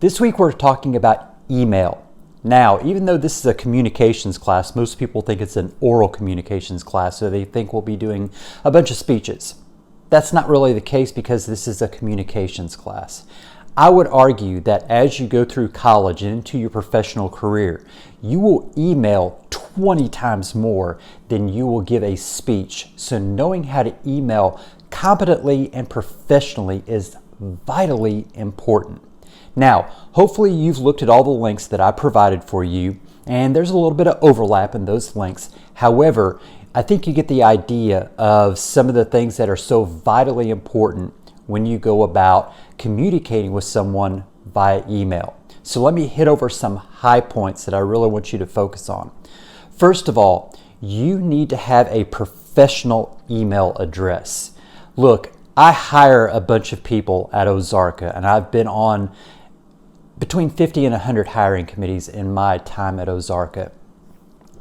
This week we're talking about email. Now, even though this is a communications class, most people think it's an oral communications class, so they think we'll be doing a bunch of speeches. That's not really the case because this is a communications class. I would argue that as you go through college and into your professional career, you will email 20 times more than you will give a speech. So knowing how to email competently and professionally is vitally important. Now, hopefully you've looked at all the links that I provided for you, and there's a little bit of overlap in those links. However, I think you get the idea of some of the things that are so vitally important when you go about communicating with someone via email. So let me hit over some high points that I really want you to focus on. First of all, you need to have a professional email address. Look, I hire a bunch of people at Ozarka, and I've been on between 50 and 100 hiring committees in my time at Ozarka.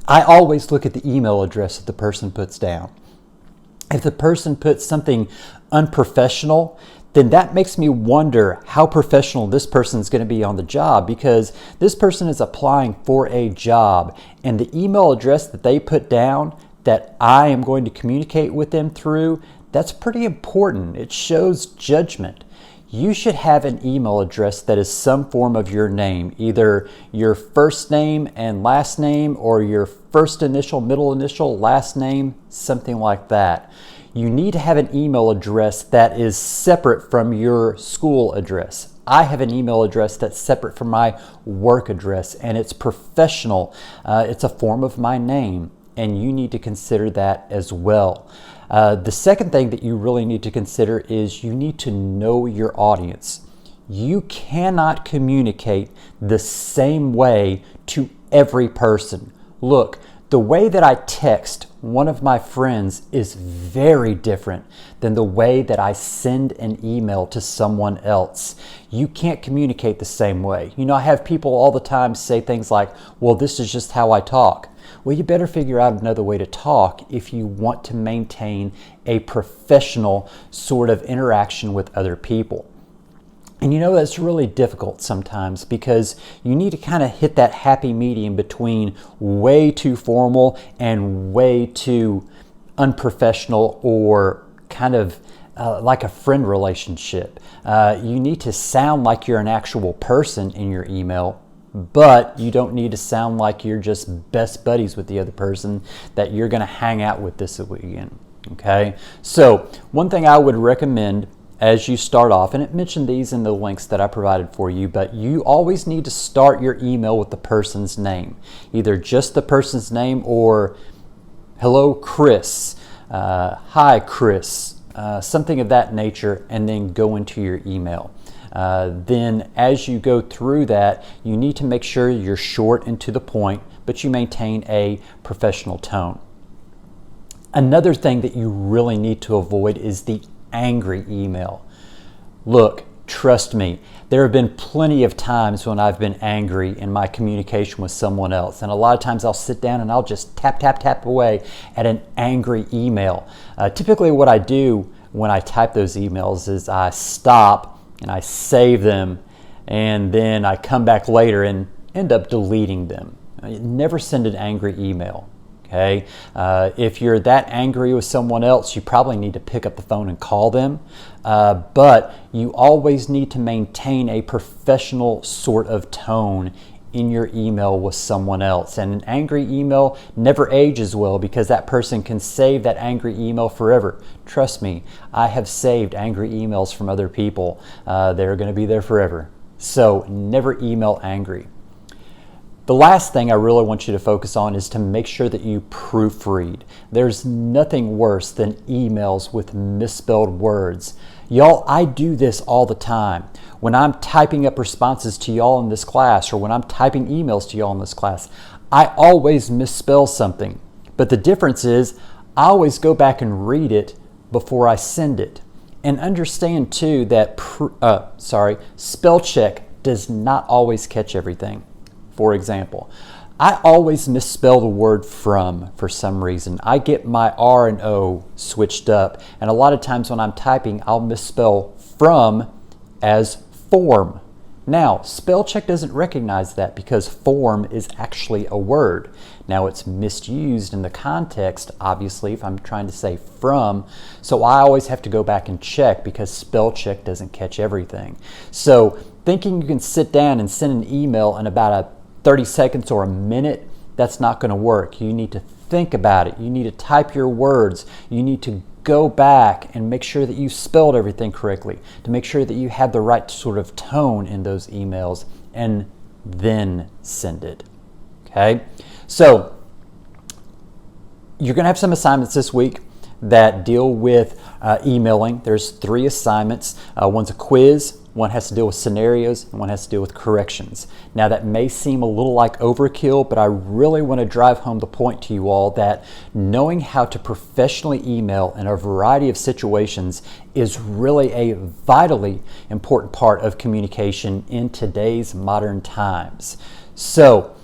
I always look at the email address that the person puts down. If the person puts something unprofessional, then that makes me wonder how professional this person is going to be on the job, because this person is applying for a job, and the email address that they put down that I am going to communicate with them through, that's pretty important. It shows judgment. You should have an email address that is some form of your name, either your first name and last name, or your first initial, middle initial, last name, something like that. You need to have an email address that is separate from your school address. I have an email address that's separate from my work address, and it's professional. It's a form of my name, and you need to consider that as well. The second thing that you really need to consider is you need to know your audience. You cannot communicate the same way to every person. Look, the way that I text one of my friends is very different than the way that I send an email to someone else. You can't communicate the same way. You know, I have people all the time say things like, well, this is just how I talk. Well, you better figure out another way to talk if you want to maintain a professional sort of interaction with other people. And you know, that's really difficult sometimes because you need to kind of hit that happy medium between way too formal and way too unprofessional, or kind of like a friend relationship. You need to sound like you're an actual person in your email, but you don't need to sound like you're just best buddies with the other person that you're going to hang out with this weekend. Okay? So one thing I would recommend as you start off, and it mentioned these in the links that I provided for you, but you always need to start your email with the person's name. Either just the person's name, or hello Chris, hi Chris, something of that nature, and then go into your email. Then as you go through that, you need to make sure you're short and to the point, but you maintain a professional tone. Another thing that you really need to avoid is the angry email. Look, trust me, there have been plenty of times when I've been angry in my communication with someone else, and a lot of times I'll sit down and I'll just tap away at an angry email. Typically what I do when I type those emails is I stop and I save them, and then I come back later and end up deleting them. Never send an angry email. Okay? If you're that angry with someone else, you probably need to pick up the phone and call them. But you always need to maintain a professional sort of tone in your email with someone else. And an angry email never ages well, because that person can save that angry email forever. Trust me, I have saved angry emails from other people. They're going to be there forever. So never email angry. The last thing I really want you to focus on is to make sure that you proofread. There's nothing worse than emails with misspelled words. Y'all, I do this all the time. When I'm typing up responses to y'all in this class, or when I'm typing emails to y'all in this class, I always misspell something. But the difference is I always go back and read it before I send it. And understand too that spell check does not always catch everything. For example, I always misspell the word from for some reason. I get my R and O switched up, and a lot of times when I'm typing, I'll misspell from as form. Now, spell check doesn't recognize that because form is actually a word. Now, it's misused in the context, obviously, if I'm trying to say from. So I always have to go back and check because spell check doesn't catch everything. So thinking you can sit down and send an email in about 30 seconds or a minute, that's not going to work. You need to think about it. You need to type your words. You need to go back and make sure that you spelled everything correctly, to make sure that you have the right sort of tone in those emails, and then send it. Okay? So you're going to have some assignments this week that deal with emailing. There's 3 assignments. One's a quiz, one has to deal with scenarios, and one has to deal with corrections. Now that may seem a little like overkill, but I really want to drive home the point to you all that knowing how to professionally email in a variety of situations is really a vitally important part of communication in today's modern times. So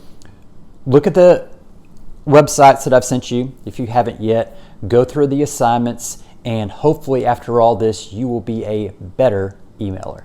look at the websites that I've sent you. If you haven't yet, go through the assignments, and hopefully after all this, you will be a better emailer.